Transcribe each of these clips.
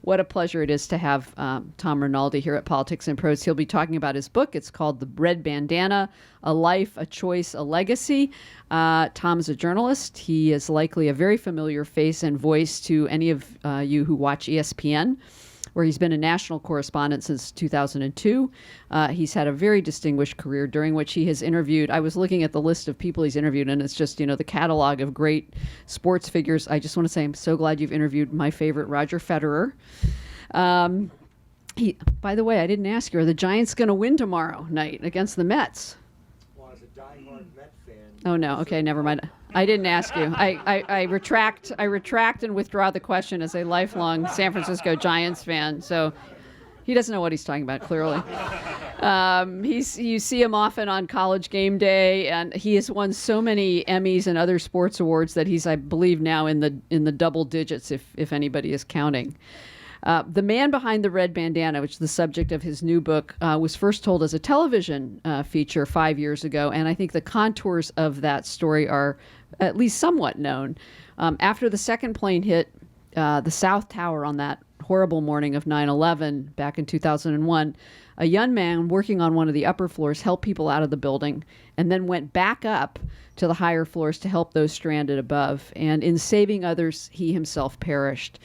What a pleasure it is to have Tom Rinaldi here at Politics and Prose. He'll be talking about his book. It's called The Red Bandana, A Life, a Choice, a Legacy. Tom's a journalist. He is likely a very familiar face and voice to any of you who watch ESPN, where he's been a national correspondent since 2002. He's had a very distinguished career during which he has interviewed. I was looking at the list of people he's interviewed, and it's just, the catalog of great sports figures. I just want to say I'm so glad you've interviewed my favorite, Roger Federer. By the way, I didn't ask you, are the Giants going to win tomorrow night against the Mets? Well, as a diehard Met fan... Oh, no. Okay, never mind. I didn't ask you. I retract and withdraw the question as a lifelong San Francisco Giants fan. So he doesn't know what he's talking about, clearly. You see him often on College Game Day, and he has won so many Emmys and other sports awards that he's, I believe, now in the double digits, if anybody is counting. The man behind the Red Bandana, which is the subject of his new book, was first told as a television feature 5 years ago, and I think the contours of that story are at least somewhat known. After the second plane hit the South Tower on that horrible morning of 9/11 back in 2001, a young man working on one of the upper floors helped people out of the building and then went back up to the higher floors to help those stranded above. And in saving others, he himself perished.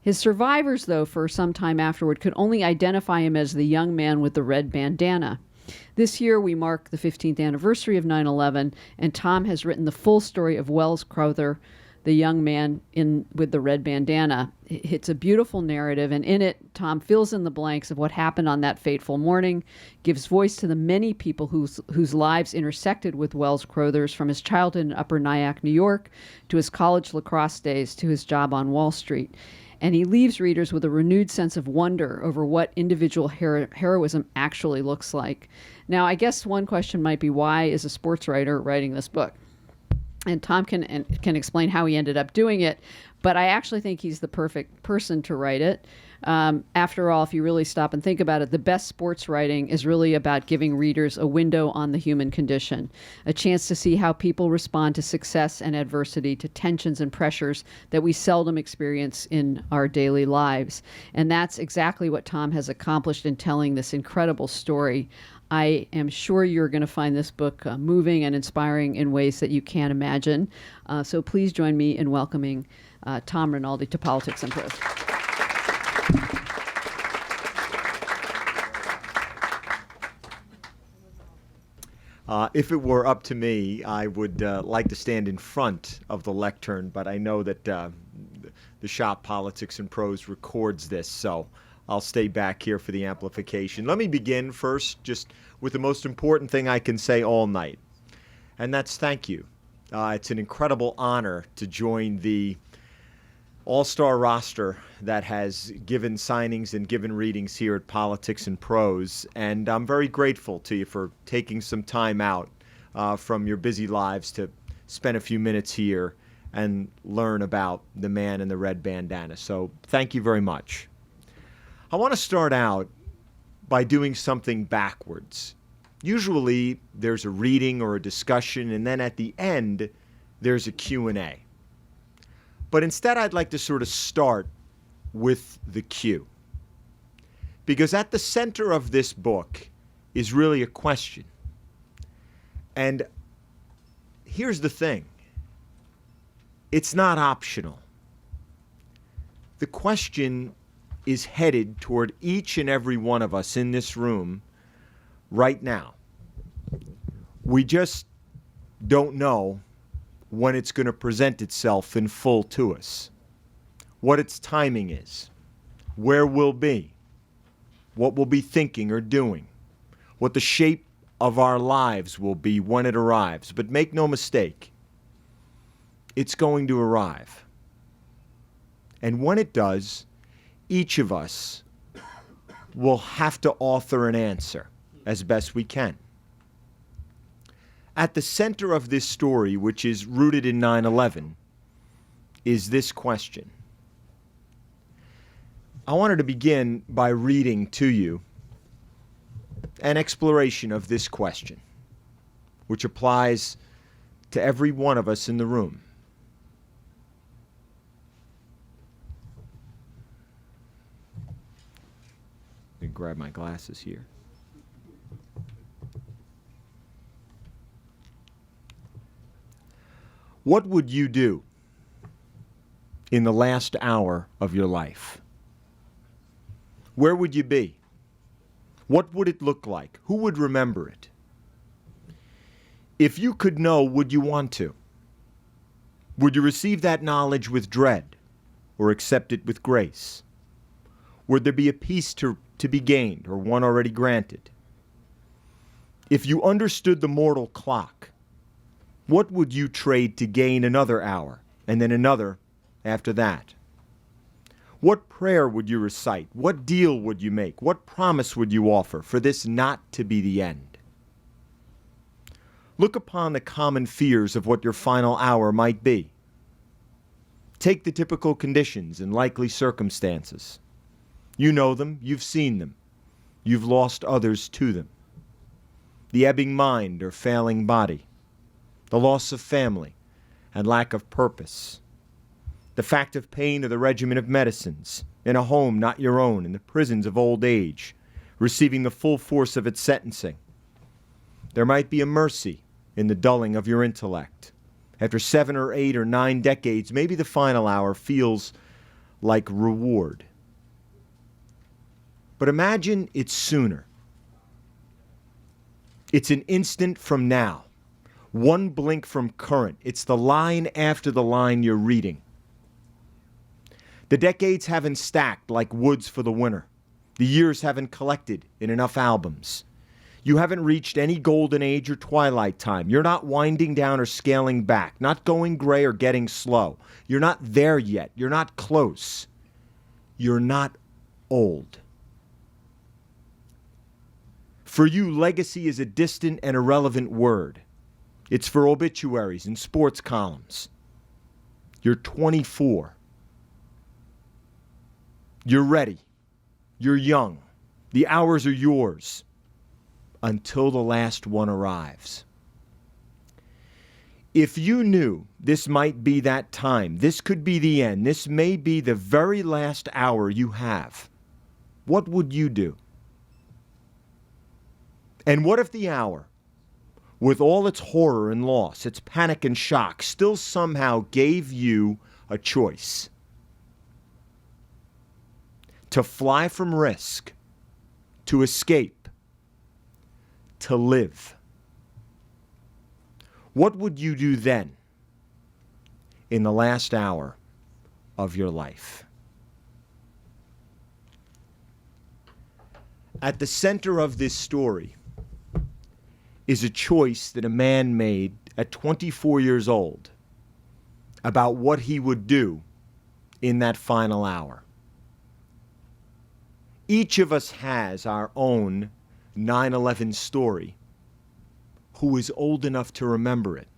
His survivors, though, for some time afterward, could only identify him as the young man with the red bandana. This year, we mark the 15th anniversary of 9/11, and Tom has written the full story of Wells Crowther, the young man with the red bandana. It's a beautiful narrative, and in it, Tom fills in the blanks of what happened on that fateful morning, gives voice to the many people whose lives intersected with Wells Crowther's, from his childhood in Upper Nyack, New York, to his college lacrosse days, to his job on Wall Street. And he leaves readers with a renewed sense of wonder over what individual heroism actually looks like. Now, I guess one question might be, why is a sports writer writing this book? And Tom can explain how he ended up doing it, but I actually think he's the perfect person to write it. After all, if you really stop and think about it, the best sports writing is really about giving readers a window on the human condition, a chance to see how people respond to success and adversity, to tensions and pressures that we seldom experience in our daily lives. And that's exactly what Tom has accomplished in telling this incredible story. I am sure you're going to find this book moving and inspiring in ways that you can't imagine. So please join me in welcoming Tom Rinaldi to Politics and Prose. If it were up to me, I would like to stand in front of the lectern, but I know that the shop Politics and Prose records this, so I'll stay back here for the amplification. Let me begin first just with the most important thing I can say all night, and that's thank you. It's an incredible honor to join the all-star roster that has given signings and given readings here at Politics and Prose, and I'm very grateful to you for taking some time out from your busy lives to spend a few minutes here and learn about the man in the red bandana. So thank you very much. I want to start out by doing something backwards. Usually there's a reading or a discussion, and then at the end there's a Q&A. But instead I'd like to sort of start with the Q. Because at the center of this book is really a question. And here's the thing. It's not optional. The question is headed toward each and every one of us in this room right now. We just don't know when it's going to present itself in full to us, what its timing is, where we'll be, what we'll be thinking or doing, what the shape of our lives will be when it arrives. But make no mistake, it's going to arrive. And when it does, each of us will have to author an answer as best we can. At the center of this story, which is rooted in 9/11, is this question. I wanted to begin by reading to you an exploration of this question, which applies to every one of us in the room. grab my glasses here. What would you do in the last hour of your life? Where would you be? What would it look like? Who would remember it? If you could know, would you want to? Would you receive that knowledge with dread or accept it with grace? Would there be a peace to be gained or one already granted? If you understood the mortal clock, what would you trade to gain another hour and then another after that? What prayer would you recite? What deal would you make? What promise would you offer for this not to be the end? Look upon the common fears of what your final hour might be. Take the typical conditions and likely circumstances. You know them, you've seen them, you've lost others to them. The ebbing mind or failing body, the loss of family and lack of purpose, the fact of pain or the regimen of medicines, in a home not your own, in the prisons of old age, receiving the full force of its sentencing. There might be a mercy in the dulling of your intellect. After 7 or 8 or 9 decades, maybe the final hour feels like reward. But imagine it's sooner. It's an instant from now. One blink from current. It's the line after the line you're reading. The decades haven't stacked like woods for the winter. The years haven't collected in enough albums. You haven't reached any golden age or twilight time. You're not winding down or scaling back, not going gray or getting slow. You're not there yet. You're not close. You're not old. For you, legacy is a distant and irrelevant word. It's for obituaries and sports columns. You're 24. You're ready. You're young. The hours are yours until the last one arrives. If you knew this might be that time, this could be the end, this may be the very last hour you have, what would you do? And what if the hour, with all its horror and loss, its panic and shock, still somehow gave you a choice? To fly from risk, to escape, to live. What would you do then in the last hour of your life? At the center of this story is a choice that a man made at 24 years old about what he would do in that final hour. Each of us has our own 9/11 story who is old enough to remember it.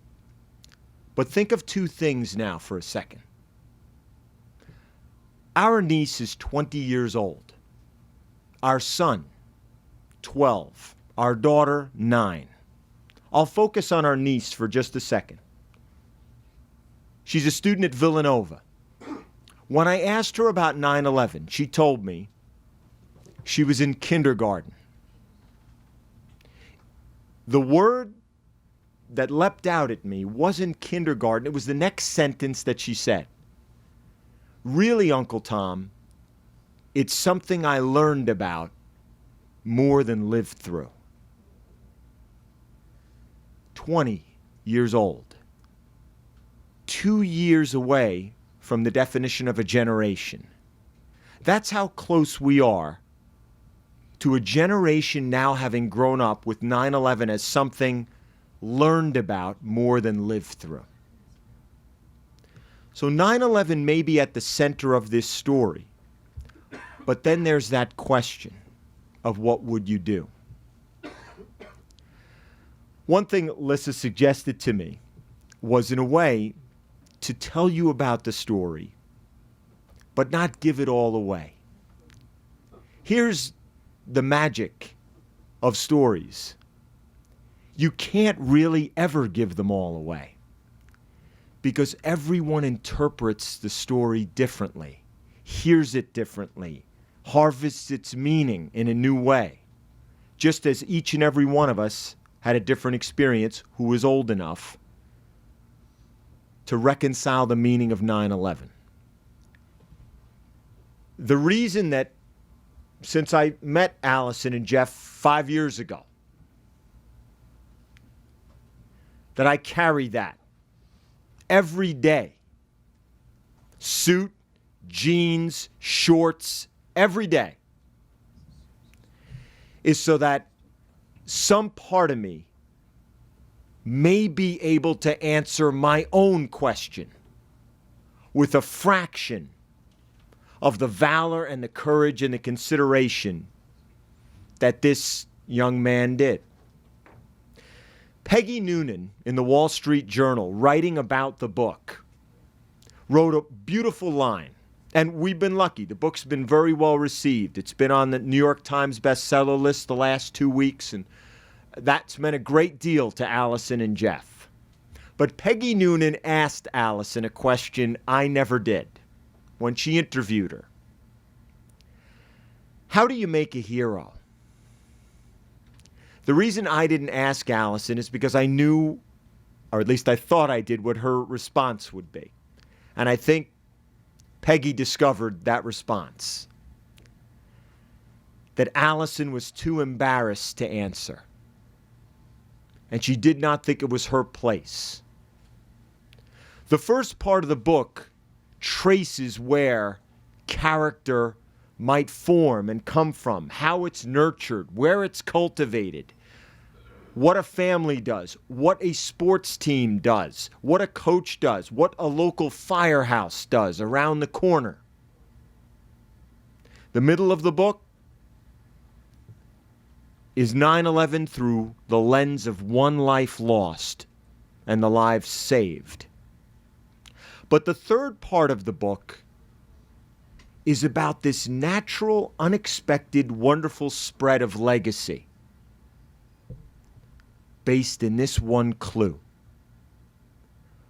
But think of two things now for a second. Our niece is 20 years old. Our son, 12. Our daughter, 9. I'll focus on our niece for just a second. She's a student at Villanova. When I asked her about 9/11, she told me she was in kindergarten. The word that leapt out at me wasn't kindergarten. It was the next sentence that she said. Really, Uncle Tom, it's something I learned about more than lived through. 20 years old. 2 years away from the definition of a generation. That's how close we are to a generation now having grown up with 9/11 as something learned about more than lived through. So 9/11 may be at the center of this story, but then there's that question of what would you do? One thing Lissa suggested to me was, in a way, to tell you about the story, but not give it all away. Here's the magic of stories. You can't really ever give them all away because everyone interprets the story differently, hears it differently, harvests its meaning in a new way, just as each and every one of us had a different experience who was old enough to reconcile the meaning of 9/11. The reason that since I met Allison and Jeff 5 years ago, that I carry that every day, suit, jeans, shorts, every day, is so that some part of me may be able to answer my own question with a fraction of the valor and the courage and the consideration that this young man did. Peggy Noonan in the Wall Street Journal, writing about the book, wrote a beautiful line. And we've been lucky. The book's been very well received. It's been on the New York Times bestseller list the last 2 weeks, and that's meant a great deal to Allison and Jeff. But Peggy Noonan asked Allison a question I never did when she interviewed her. How do you make a hero? The reason I didn't ask Allison is because I knew, or at least I thought I did, what her response would be. And I think Peggy discovered that response. That Allison was too embarrassed to answer. And she did not think it was her place. The first part of the book traces where character might form and come from, how it's nurtured, where it's cultivated, what a family does, what a sports team does, what a coach does, what a local firehouse does around the corner. The middle of the book is 9/11 through the lens of one life lost and the lives saved. But the third part of the book is about this natural, unexpected, wonderful spread of legacy based in this one clue.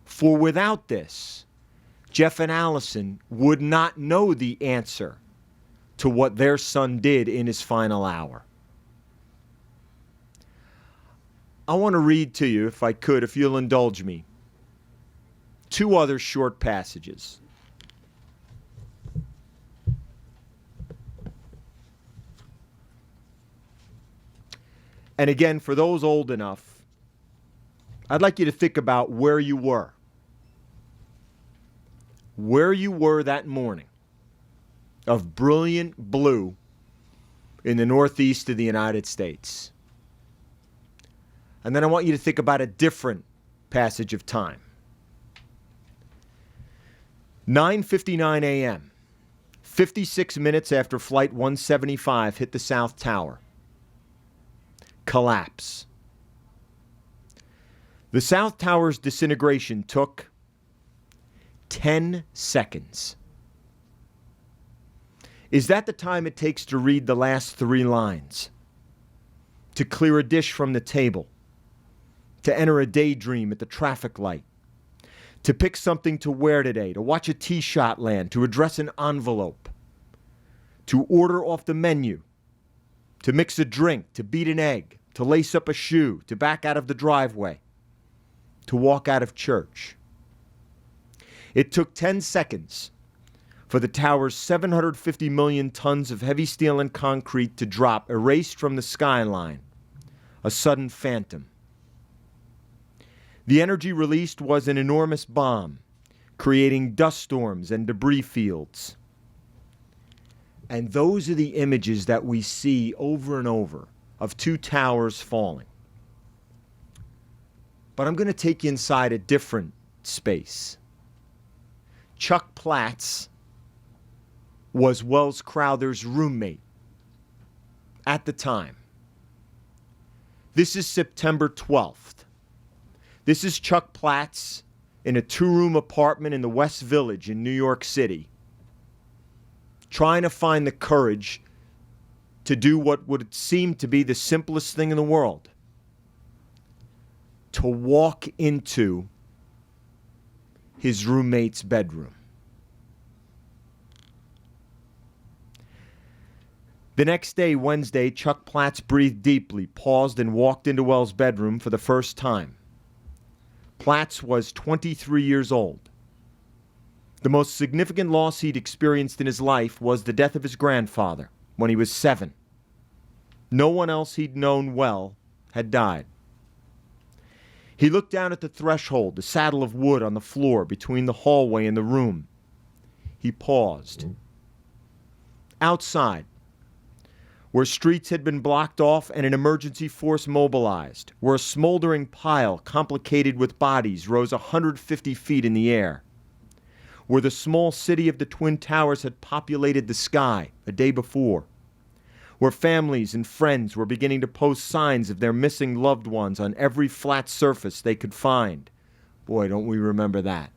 For without this, Jeff and Allison would not know the answer to what their son did in his final hour. I want to read to you, if I could, if you'll indulge me, 2 other short passages. And again, for those old enough, I'd like you to think about where you were. Where you were that morning of brilliant blue in the northeast of the United States. And then I want you to think about a different passage of time. 9:59 a.m., 56 minutes after Flight 175 hit the South Tower. Collapse. The South Tower's disintegration took 10 seconds. Is that the time it takes to read the last 3 lines? To clear a dish from the table? To enter a daydream at the traffic light? To pick something to wear today? To watch a tee shot land? To address an envelope? To order off the menu? To mix a drink, to beat an egg, to lace up a shoe, to back out of the driveway, to walk out of church. It took 10 seconds for the tower's 750 million tons of heavy steel and concrete to drop, erased from the skyline, a sudden phantom. The energy released was an enormous bomb, creating dust storms and debris fields. And those are the images that we see over and over of 2 towers falling. But I'm going to take you inside a different space. Chuck Platts was Wells Crowther's roommate at the time. This is September 12th. This is Chuck Platts in a 2-room apartment in the West Village in New York City, trying to find the courage to do what would seem to be the simplest thing in the world. To walk into his roommate's bedroom. The next day, Wednesday, Chuck Platts breathed deeply, paused, and walked into Wells' bedroom for the first time. Platts was 23 years old. The most significant loss he'd experienced in his life was the death of his grandfather when he was 7. No one else he'd known well had died. He looked down at the threshold, the saddle of wood on the floor between the hallway and the room. He paused. Outside, where streets had been blocked off and an emergency force mobilized, where a smoldering pile complicated with bodies rose 150 feet in the air, where the small city of the Twin Towers had populated the sky a day before, where families and friends were beginning to post signs of their missing loved ones on every flat surface they could find. Boy, don't we remember that.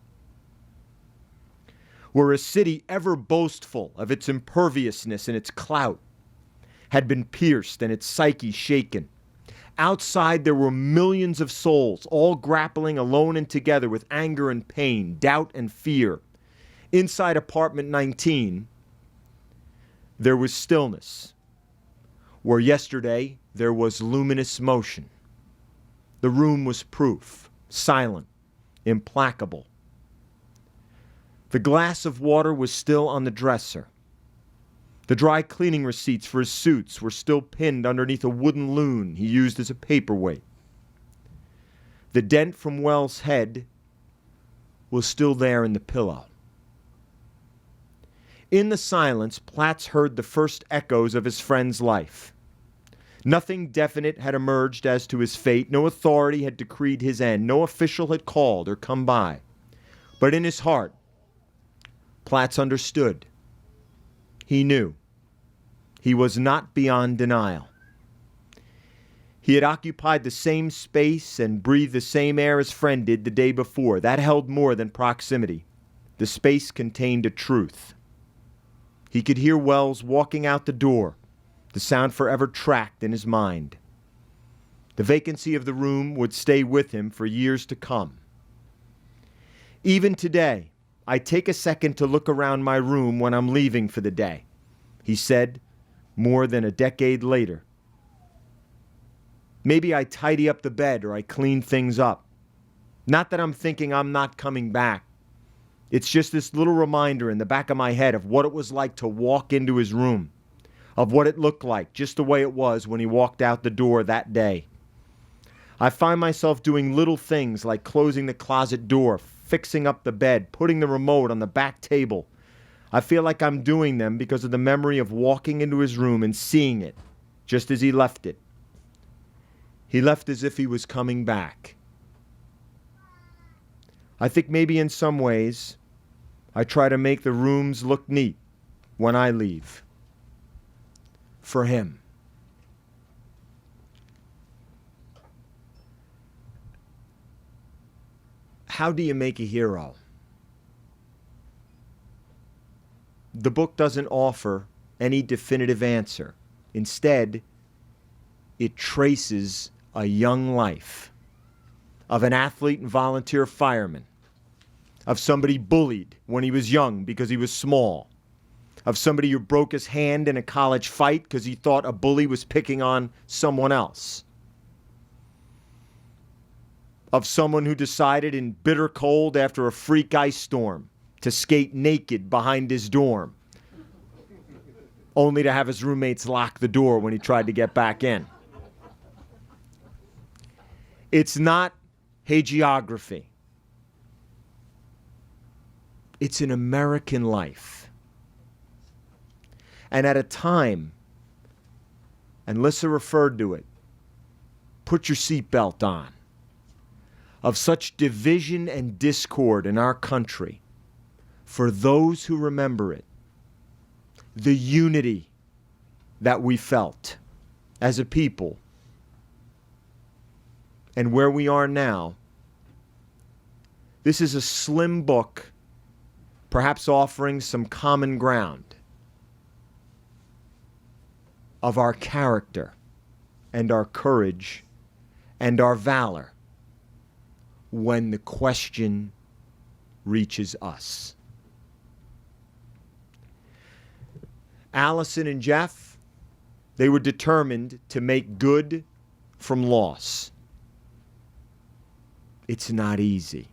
Where a city ever boastful of its imperviousness and its clout had been pierced and its psyche shaken. Outside there were millions of souls, all grappling alone and together with anger and pain, doubt and fear. Inside apartment 19, there was stillness, where yesterday there was luminous motion. The room was proof, silent, implacable. The glass of water was still on the dresser. The dry cleaning receipts for his suits were still pinned underneath a wooden loon he used as a paperweight. The dent from Wells' head was still there in the pillow. In the silence, Platts heard the first echoes of his friend's life. Nothing definite had emerged as to his fate. No authority had decreed his end. No official had called or come by. But in his heart, Platts understood. He knew. He was not beyond denial. He had occupied the same space and breathed the same air his friend did the day before. That held more than proximity. The space contained a truth. He could hear Wells walking out the door, the sound forever tracked in his mind. The vacancy of the room would stay with him for years to come. Even today, I take a second to look around my room when I'm leaving for the day, he said, more than a decade later. Maybe I tidy up the bed or I clean things up. Not that I'm thinking I'm not coming back. It's just this little reminder in the back of my head of what it was like to walk into his room, of what it looked like, just the way it was when he walked out the door that day. I find myself doing little things like closing the closet door, fixing up the bed, putting the remote on the back table. I feel like I'm doing them because of the memory of walking into his room and seeing it, just as he left it. He left as if he was coming back. I think maybe in some ways, I try to make the rooms look neat when I leave. For him. How do you make a hero? The book doesn't offer any definitive answer. Instead, it traces a young life of an athlete and volunteer fireman, of somebody bullied when he was young because he was small, of somebody who broke his hand in a college fight because he thought a bully was picking on someone else, of someone who decided in bitter cold after a freak ice storm to skate naked behind his dorm, only to have his roommates lock the door when he tried to get back in. It's not hagiography. It's an American life. And at a time, and Lissa referred to it, put your seatbelt on, of such division and discord in our country, for those who remember it, the unity that we felt as a people, and where we are now, this is a slim book, perhaps offering some common ground of our character and our courage and our valor when the question reaches us. Allison and Jeff, They were determined to make good from loss. It's not easy.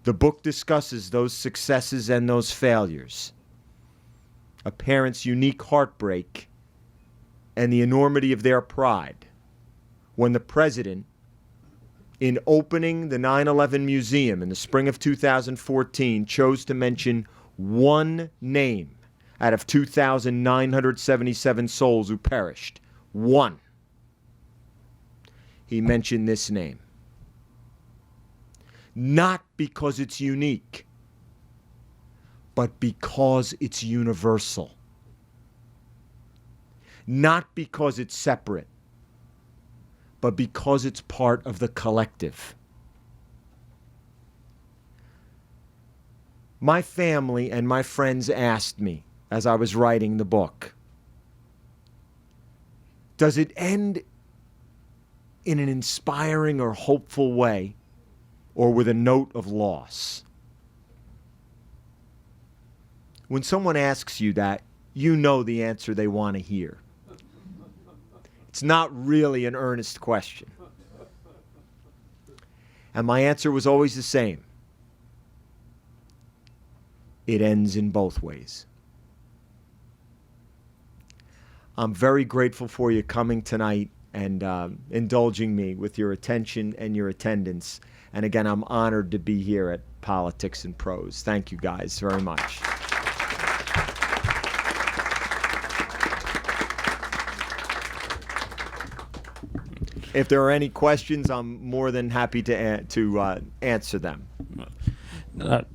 The book discusses those successes and those failures, a parent's unique heartbreak, and the enormity of their pride when the president, in opening the 9/11 Museum in the spring of 2014, chose to mention one name out of 2,977 souls who perished. One. He mentioned this name. Not because it's unique, but because it's universal. Not because it's separate, but because it's part of the collective. My family and my friends asked me as I was writing the book, does it end in an inspiring or hopeful way, or with a note of loss? When someone asks you that, you know the answer they want to hear. It's not really an earnest question. And my answer was always the same. It ends in both ways. I'm very grateful for you coming tonight and indulging me with your attention and your attendance. And again, I'm honored to be here at Politics and Prose. Thank you guys very much. If there are any questions, I'm more than happy to answer them.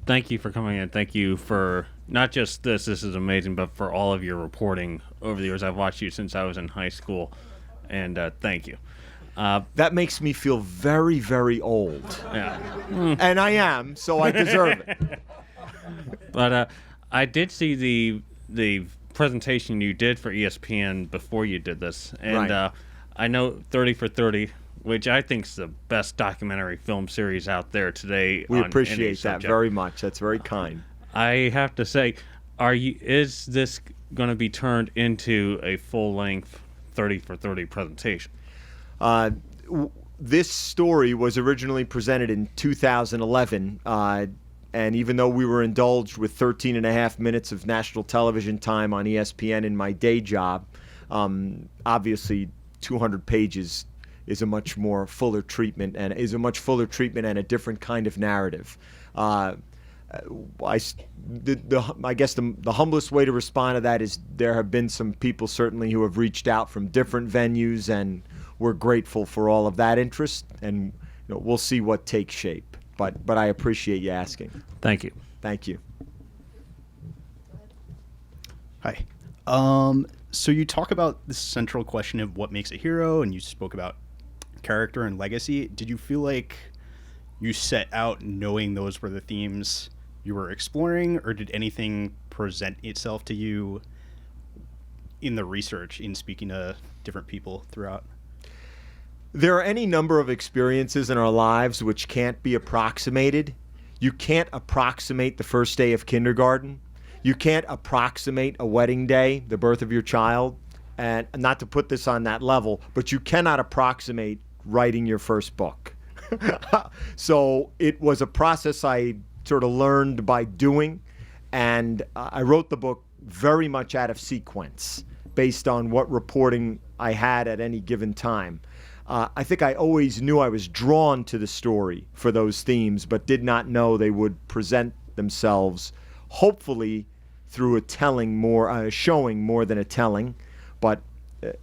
Thank you for coming in. Thank you for not just this is amazing, but for all of your reporting over the years. I've watched you since I was in high school, and thank you. That makes me feel very, very old. Yeah. And I am, so I deserve it. But I did see the presentation you did for ESPN before you did this, and Right. I know 30 for 30, which I think is the best documentary film series out there today. We on any appreciate that subject. very much. That's very kind. I have to say, is this going to be turned into a full-length 30 for 30 presentation? This story was originally presented in 2011, and even though we were indulged with 13 and a half minutes of national television time on ESPN in my day job, obviously 200 pages is a much more fuller treatment and a different kind of narrative. I guess the humblest way to respond to that is there have been some people certainly who have reached out from different venues, and we're grateful for all of that interest, and we'll see what takes shape. But I appreciate you asking. Thank you. Thank you. Hi. So you talk about the central question of what makes a hero, and you spoke about character and legacy. Did you feel like you set out knowing those were the themes you were exploring, or did anything present itself to you in the research, in speaking to different people throughout? There are any number of experiences in our lives which can't be approximated. You can't approximate the first day of kindergarten. You can't approximate a wedding day, the birth of your child. And not to put this on that level, but you cannot approximate writing your first book. So it was a process I sort of learned by doing. And I wrote the book very much out of sequence, based on what reporting I had at any given time. I think I always knew I was drawn to the story for those themes, but did not know they would present themselves, hopefully, through a showing more than a telling. But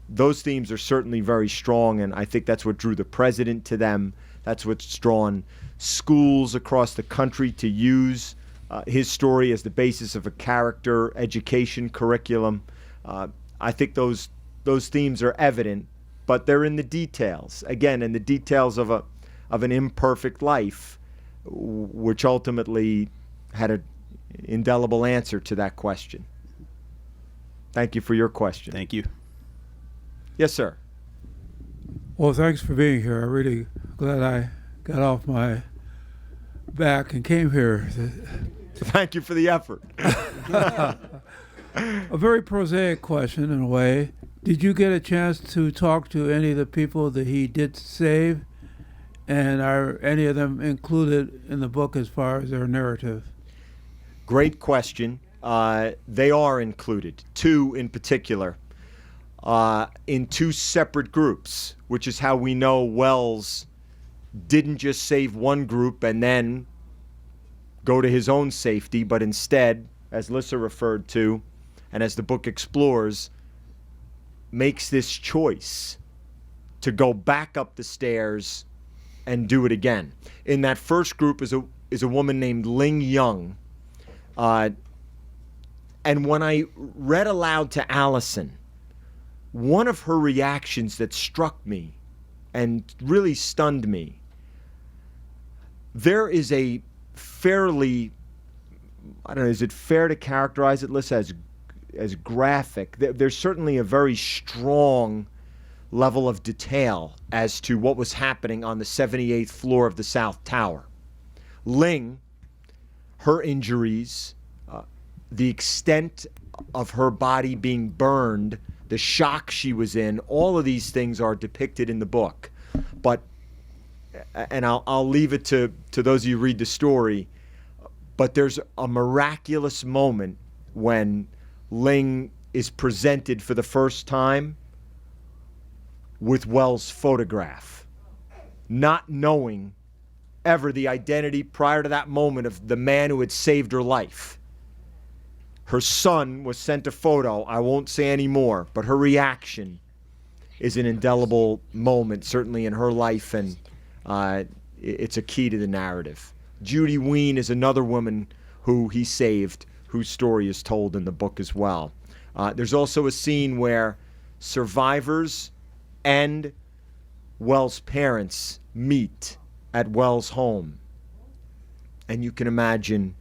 those themes are certainly very strong, and I think that's what drew the president to them. That's what's drawn schools across the country to use his story as the basis of a character education curriculum. I think those themes are evident, but they're in the details. Again, in the details of an imperfect life, which ultimately had an indelible answer to that question. Thank you for your question. Thank you. Yes, sir. Well, thanks for being here. I'm really glad I got off my back and came here. Thank you for the effort. A very prosaic question in a way. Did you get a chance to talk to any of the people that he did save? And are any of them included in the book as far as their narrative? Great question. They are included, two in particular, in two separate groups, which is how we know Wells didn't just save one group and then go to his own safety, but instead, as Lissa referred to, and as the book explores, makes this choice to go back up the stairs and do it again. In that first group is a woman named Ling Young. And when I read aloud to Allison, one of her reactions that struck me and really stunned me, there is a fairly, I don't know, is it fair to characterize it, Lissa, as graphic? There's certainly a very strong level of detail as to what was happening on the 78th floor of the South Tower. Ling, her injuries, the extent of her body being burned, the shock she was in, all of these things are depicted in the book. But, and I'll leave it to those of you who read the story, but there's a miraculous moment when Ling is presented for the first time with Wells' photograph, not knowing ever the identity prior to that moment of the man who had saved her life. Her son was sent a photo. I won't say any more, but her reaction is an indelible moment, certainly in her life, and it's a key to the narrative. Judy Ween is another woman who he saved, whose story is told in the book as well. There's also a scene where survivors and Wells' parents meet at Wells' home. And you can imagine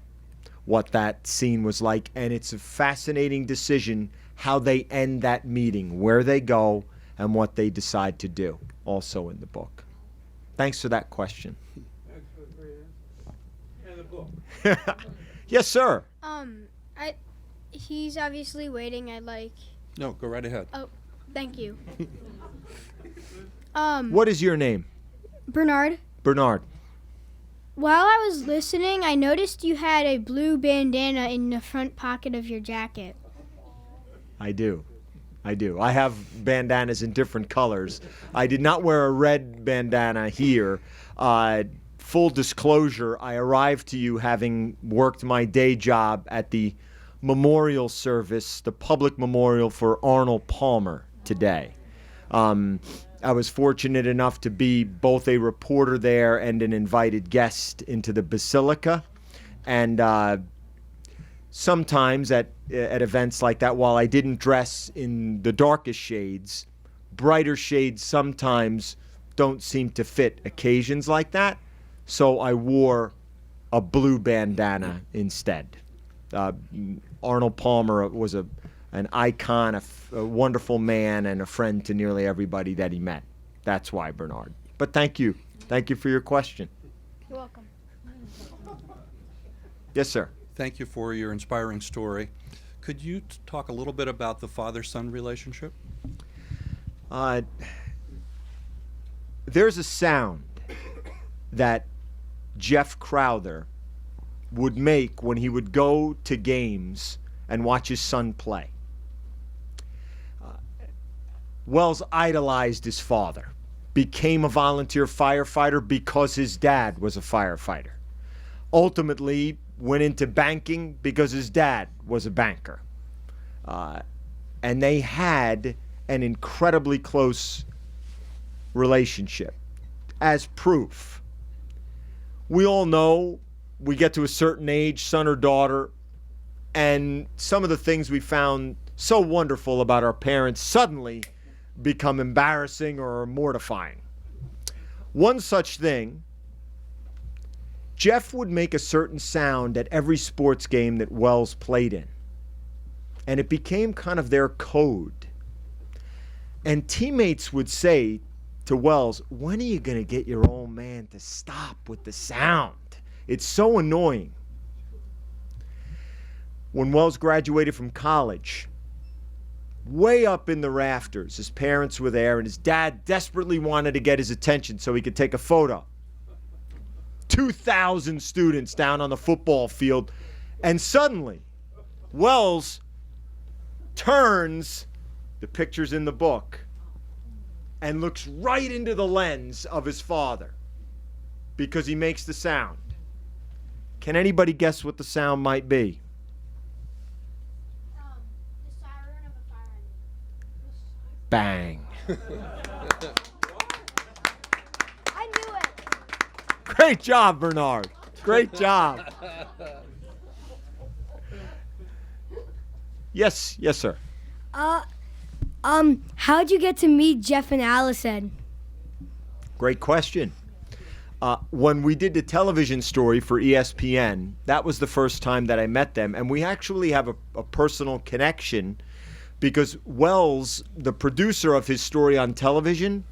what that scene was like. And it's a fascinating decision how they end that meeting, where they go, and what they decide to do, also in the book. Thanks for that question. Thanks for the great answer. And the book. Yes, sir. He's obviously waiting. No, go right ahead. Oh, thank you. What is your name? Bernard. Bernard. While I was listening, I noticed you had a blue bandana in the front pocket of your jacket. I do. I have bandanas in different colors. I did not wear a red bandana here. Full disclosure, I arrived to you having worked my day job at the memorial service, the public memorial for Arnold Palmer today. I was fortunate enough to be both a reporter there and an invited guest into the Basilica. And sometimes at events like that, while I didn't dress in the darkest shades, brighter shades sometimes don't seem to fit occasions like that. So I wore a blue bandana instead. Arnold Palmer was an icon, a wonderful man, and a friend to nearly everybody that he met. That's why, Bernard. But thank you. Thank you for your question. You're welcome. Yes, sir. Thank you for your inspiring story. Could you talk a little bit about the father-son relationship? There's a sound that Jeff Crowther would make when he would go to games and watch his son play. Wells idolized his father, became a volunteer firefighter because his dad was a firefighter. Ultimately, went into banking because his dad was a banker. And they had an incredibly close relationship. As proof, we all know we get to a certain age, son or daughter, and some of the things we found so wonderful about our parents suddenly become embarrassing or mortifying. One such thing, Jeff would make a certain sound at every sports game that Wells played in. And it became kind of their code. And teammates would say to Wells, when are you going to get your old man to stop with the sound? It's so annoying. When Wells graduated from college, way up in the rafters, his parents were there, and his dad desperately wanted to get his attention so he could take a photo. 2,000 students down on the football field, and suddenly Wells turns, the picture's in the book, and looks right into the lens of his father because he makes the sound. Can anybody guess what the sound might be? The siren of a fire hydrant. Bang. I knew it. Great job, Bernard. Great job. Yes, sir. How'd you get to meet Jeff and Allison? Great question. When we did the television story for ESPN, that was the first time that I met them. And we actually have a personal connection because Wells, the producer of his story on television,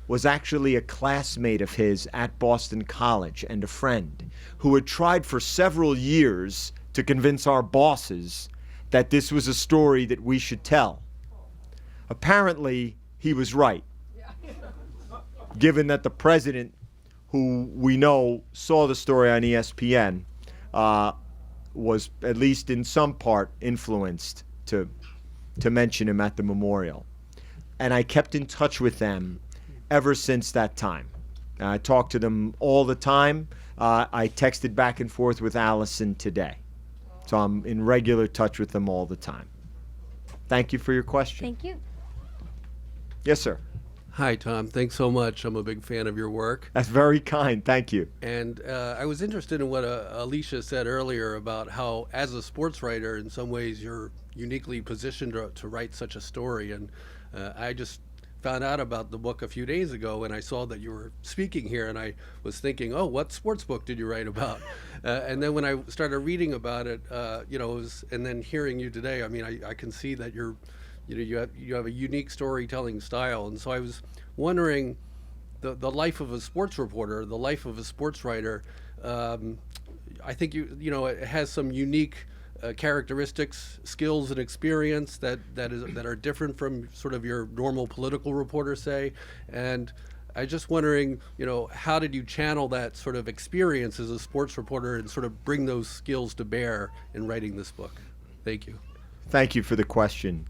was actually a classmate of his at Boston College and a friend who had tried for several years to convince our bosses that this was a story that we should tell. Apparently, he was right, given that the president, who we know saw the story on ESPN, was at least in some part influenced to mention him at the memorial. And I kept in touch with them ever since that time. I talked to them all the time. I texted back and forth with Allison today. So I'm in regular touch with them all the time. Thank you for your question. Thank you. Yes, sir. Hi, Tom. Thanks so much. I'm a big fan of your work. That's very kind. Thank you. And I was interested in what Alicia said earlier about how, as a sports writer, in some ways you're uniquely positioned to write such a story. And I just found out about the book a few days ago, and I saw that you were speaking here, and I was thinking, oh, what sports book did you write about? And then when I started reading about it, and then hearing you today, I mean, I can see that you have a unique storytelling style. And so I was wondering, the life of a sports reporter, the life of a sports writer, I think it has some unique characteristics, skills, and experience that are different from sort of your normal political reporter, say. And I just wondering, how did you channel that sort of experience as a sports reporter and sort of bring those skills to bear in writing this book? Thank you. Thank you for the question.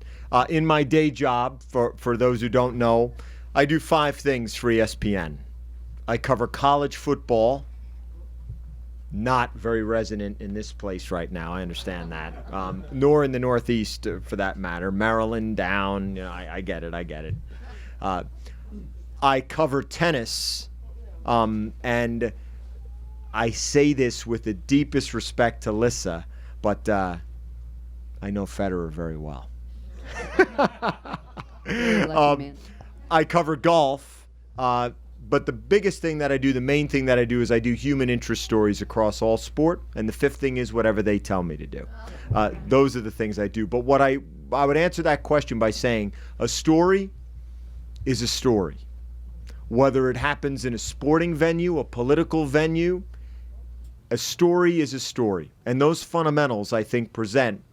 In my day job, for those who don't know, I do 5 things for ESPN. I cover college football, not very resonant in this place right now, I understand that, nor in the Northeast for that matter. Maryland down, I get it. I cover tennis, and I say this with the deepest respect to Lissa, but I know Federer very well. Lucky man. I cover golf, but the biggest thing that I do, the main thing that I do, is I do human interest stories across all sport, and the 5th thing is whatever they tell me to do. Those are the things I do. But what I would answer that question by saying a story is a story. Whether it happens in a sporting venue, a political venue, a story is a story. And those fundamentals, I think, present.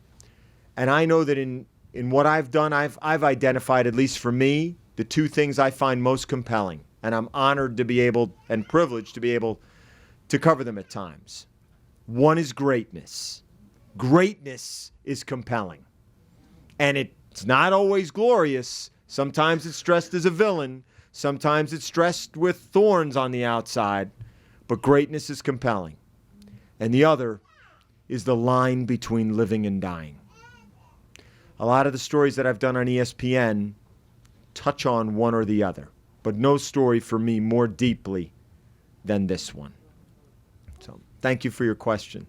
And I know that in what I've done, I've identified, at least for me, the 2 things I find most compelling. And I'm honored to be able, and privileged to be able to cover them at times. One is greatness. Greatness is compelling. And it's not always glorious. Sometimes it's dressed as a villain. Sometimes it's dressed with thorns on the outside. But greatness is compelling. And the other is the line between living and dying. A lot of the stories that I've done on ESPN touch on one or the other, but no story for me more deeply than this one. So thank you for your question.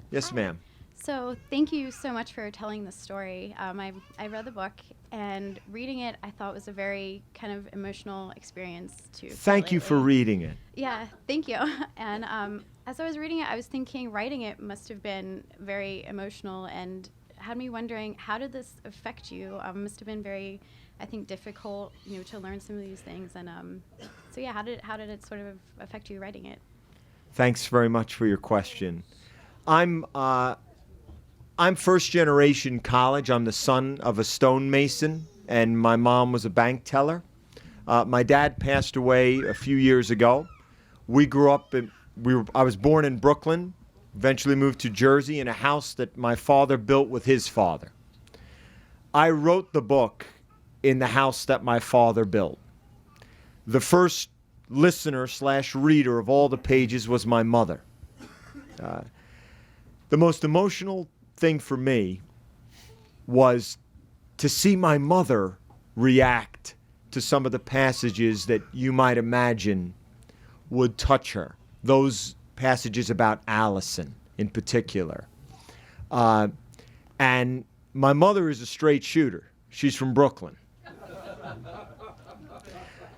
Yes, ma'am. So thank you so much for telling this story. I read the book, and reading it I thought was a very kind of emotional experience too. Thank you for reading it. Yeah, thank you. And as I was reading it, I was thinking writing it must have been very emotional and had me wondering, how did this affect you? Must have been very, I think, difficult, to learn some of these things. And so yeah, how did it sort of affect you writing it? Thanks very much for your question. I'm I'm first generation college. I'm the son of a stonemason, and my mom was a bank teller. My dad passed away a few years ago. We grew up I was born in Brooklyn, eventually moved to Jersey in a house that my father built with his father. I wrote the book in the house that my father built. The first listener/reader of all the pages was my mother. The most emotional thing for me was to see my mother react to some of the passages that you might imagine would touch her. Those passages about Allison in particular. And my mother is a straight shooter. She's from Brooklyn.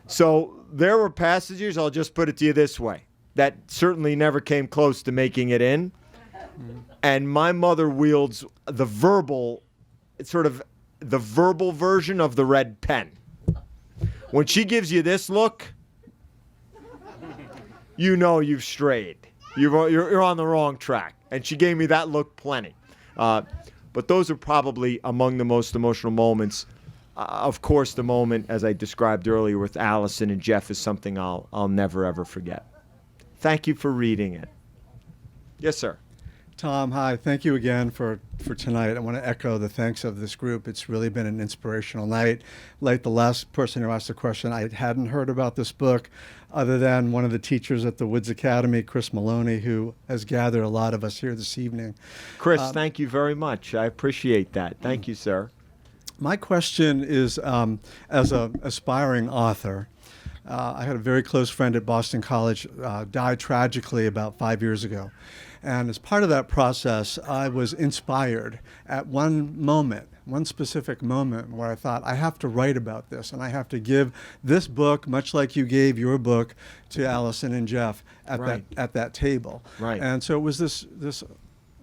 So there were passages, I'll just put it to you this way, that certainly never came close to making it in. And my mother wields the verbal version of the red pen. When she gives you this look, you know you've strayed. You're on the wrong track. And she gave me that look plenty. But those are probably among the most emotional moments. Of course, the moment, as I described earlier with Allison and Jeff, is something I'll never, ever forget. Thank you for reading it. Yes, sir. Tom, hi. Thank you again for tonight. I want to echo the thanks of this group. It's really been an inspirational night. Like the last person who asked the question, I hadn't heard about this book other than one of the teachers at the Woods Academy, Chris Maloney, who has gathered a lot of us here this evening. Chris, thank you very much. I appreciate that. Thank you, sir. My question is, as an aspiring author, I had a very close friend at Boston College, died tragically about 5 years ago. And as part of that process, I was inspired at one specific moment where I thought, I have to write about this, and I have to give this book, much like you gave your book to Allison and Jeff at that table. Right. And so it was this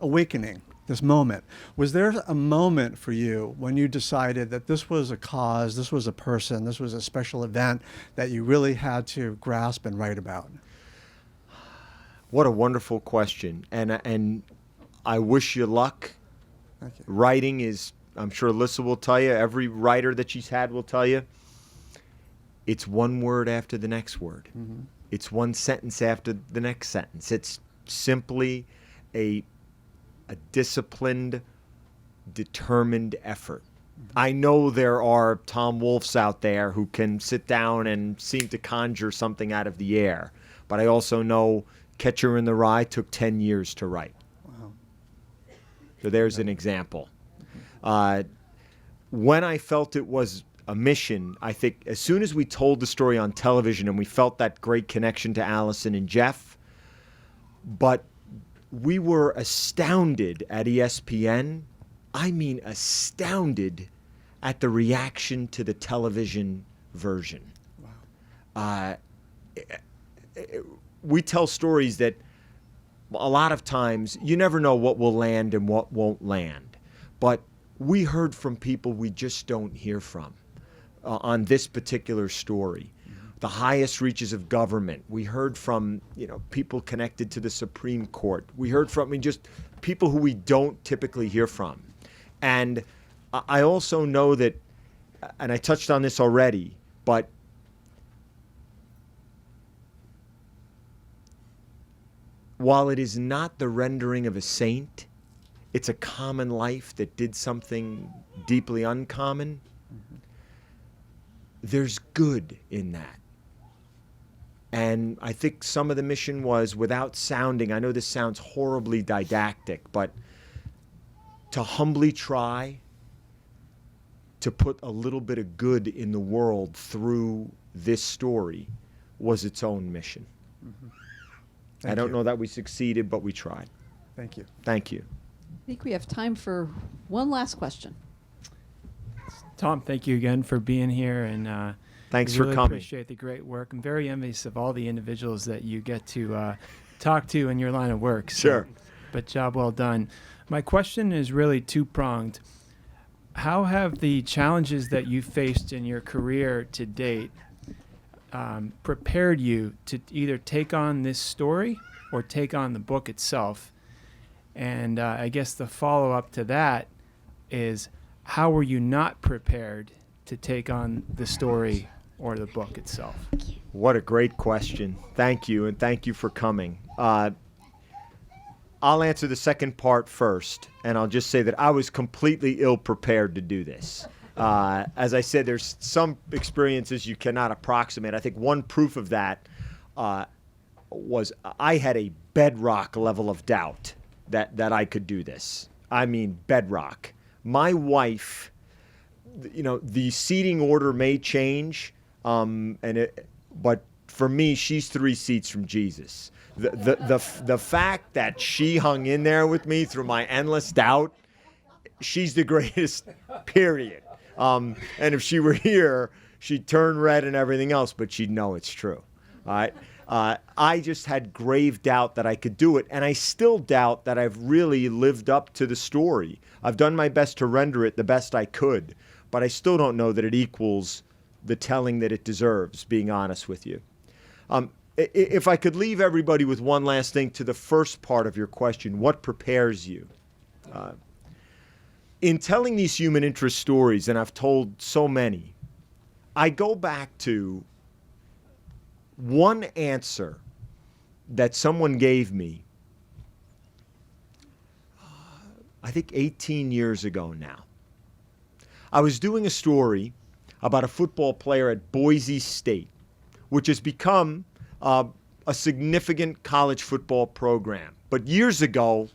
awakening, this moment. Was there a moment for you when you decided that this was a cause, this was a person, this was a special event that you really had to grasp and write about? What a wonderful question. And I wish you luck. Thank you. Writing is, I'm sure Alyssa will tell you, every writer that she's had will tell you, it's one word after the next word. Mm-hmm. It's one sentence after the next sentence. It's simply a disciplined, determined effort. Mm-hmm. I know there are Tom Wolfes out there who can sit down and seem to conjure something out of the air. But I also know Catcher in the Rye took 10 years to write. Wow. So there's an example. When I felt it was a mission, I think as soon as we told the story on television and we felt that great connection to Allison and Jeff, but we were astounded at ESPN. I mean astounded at the reaction to the television version. Wow. We tell stories that a lot of times you never know what will land and what won't land. But we heard from people we just don't hear from on this particular story. Mm-hmm. The highest reaches of government. We heard from people connected to the Supreme Court. We heard from just people who we don't typically hear from. And I also know that, and I touched on this already, but while it is not the rendering of a saint, it's a common life that did something deeply uncommon. Mm-hmm. There's good in that. And I think some of the mission was, without sounding, I know this sounds horribly didactic, but to humbly try to put a little bit of good in the world through this story was its own mission. Mm-hmm. I don't know that we succeeded, but we tried. Thank you. Thank you. I think we have time for one last question. Tom, thank you again for being here, and thanks really for coming. Appreciate the great work. I'm very envious of all the individuals that you get to talk to in your line of work. So, sure. But job well done. My question is really two-pronged. How have the challenges that you faced in your career to date prepared you to either take on this story or take on the book itself? And I guess the follow-up to that is, how were you not prepared to take on the story or the book itself? What a great question. Thank you, and thank you for coming. I'll answer the second part first, and I'll just say that I was completely ill-prepared to do this. As I said, there's some experiences you cannot approximate. I think one proof of that was I had a bedrock level of doubt that I could do this. I mean, bedrock. My wife, the seating order may change, but for me, she's 3 seats from Jesus. The fact that she hung in there with me through my endless doubt, she's the greatest, period. And if she were here, she'd turn red and everything else, but she'd know it's true. All right. I just had grave doubt that I could do it, and I still doubt that I've really lived up to the story. I've done my best to render it the best I could, but I still don't know that it equals the telling that it deserves, being honest with you. If I could leave everybody with one last thing to the first part of your question, what prepares you? In telling these human interest stories, and I've told so many, I go back to one answer that someone gave me, I think 18 years ago now. I was doing a story about a football player at Boise State, which has become a significant college football program, but years ago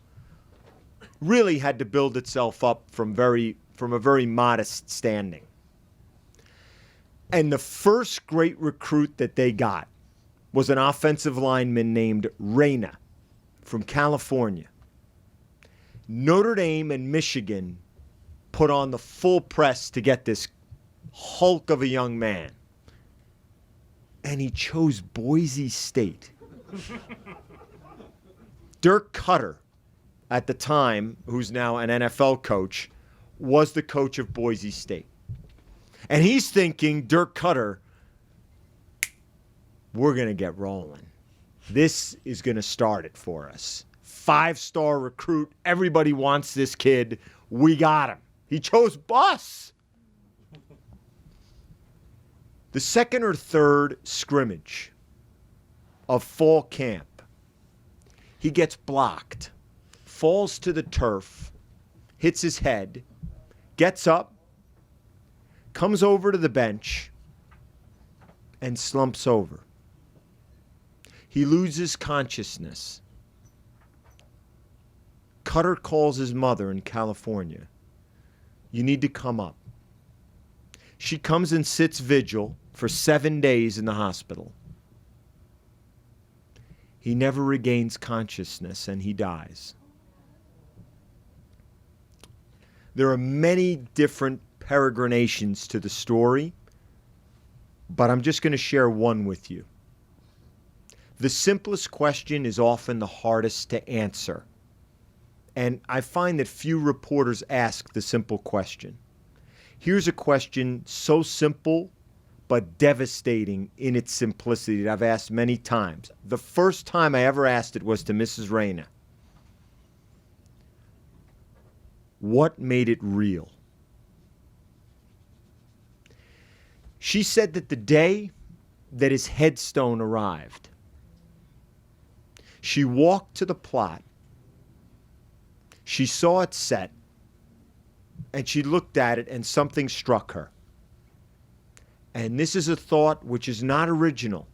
really had to build itself up from a very modest standing. And the first great recruit that they got was an offensive lineman named Reyna from California. Notre Dame and Michigan put on the full press to get this hulk of a young man. And he chose Boise State. Dirk Cutter, at the time, who's now an NFL coach, was the coach of Boise State. And he's thinking, Dirk Cutter, we're going to get rolling. This is going to start it for us. 5-star recruit. Everybody wants this kid. We got him. He chose bus. The second or third scrimmage of fall camp, he gets blocked, falls to the turf, hits his head, gets up, comes over to the bench, and slumps over. He loses consciousness. Cutter calls his mother in California. You need to come up. She comes and sits vigil for 7 days in the hospital. He never regains consciousness and he dies. There are many different peregrinations to the story, but I'm just going to share one with you. The simplest question is often the hardest to answer. And I find that few reporters ask the simple question. Here's a question so simple but devastating in its simplicity that I've asked many times. The first time I ever asked it was to Mrs. Reyna. What made it real? She said that the day that his headstone arrived, she walked to the plot, she saw it set, and she looked at it and something struck her. And this is a thought which is not original,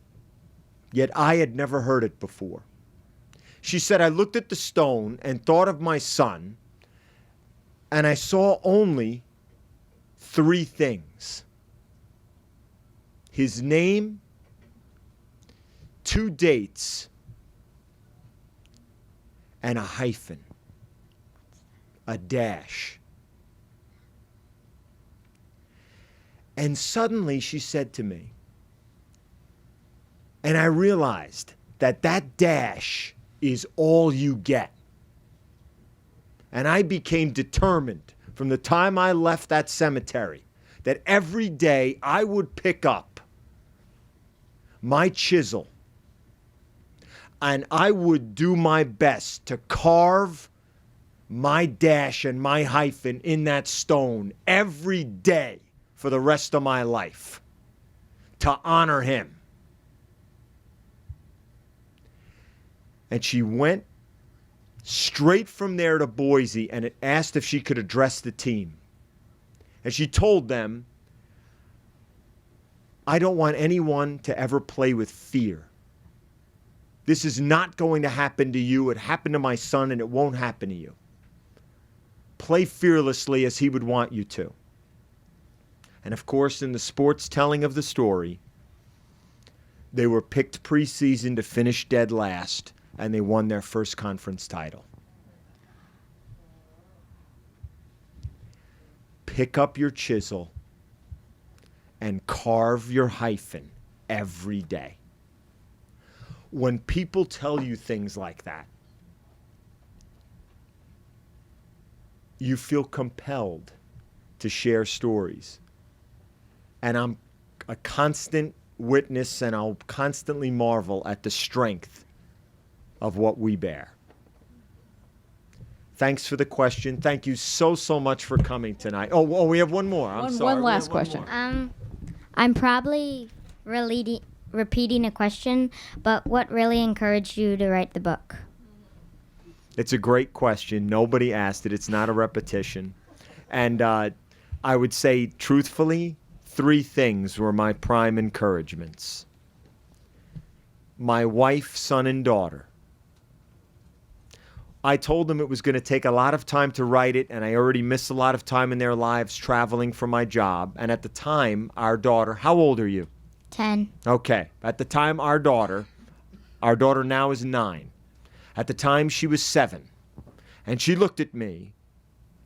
yet I had never heard it before. She said, I looked at the stone and thought of my son, and I saw only 3 things. His name, 2 dates, and a hyphen, a dash. And suddenly she said to me, and I realized that that dash is all you get. And I became determined from the time I left that cemetery that every day I would pick up my chisel and I would do my best to carve my dash and my hyphen in that stone every day for the rest of my life to honor him. And she went straight from there to Boise and asked if she could address the team. And she told them, I don't want anyone to ever play with fear. This is not going to happen to you. It happened to my son, and it won't happen to you. Play fearlessly as he would want you to. And of course, in the sports telling of the story, they were picked preseason to finish dead last, and they won their first conference title. Pick up your chisel and carve your hyphen every day. When people tell you things like that, you feel compelled to share stories. And I'm a constant witness, and I'll constantly marvel at the strength of what we bear. Thanks for the question. Thank you so much for coming tonight. Oh, we have one more. I'm sorry. One last question. I'm probably repeating a question, but what really encouraged you to write the book? It's a great question. Nobody asked it. It's not a repetition. And I would say, truthfully, 3 things were my prime encouragements. My wife, son, and daughter. I told them it was going to take a lot of time to write it, and I already missed a lot of time in their lives traveling for my job. And at the time, our daughter, how old are you? 10. Okay. At the time, our daughter now is 9. At the time, she was 7. And she looked at me,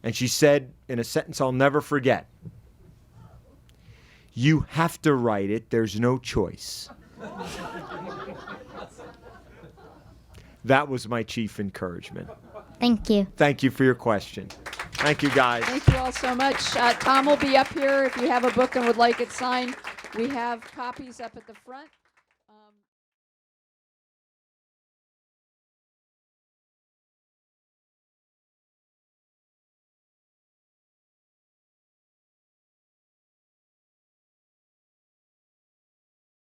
and she said in a sentence I'll never forget, "You have to write it. There's no choice." That was my chief encouragement. Thank you. Thank you for your question. Thank you, guys. Thank you all so much. Tom will be up here if you have a book and would like it signed. We have copies up at the front.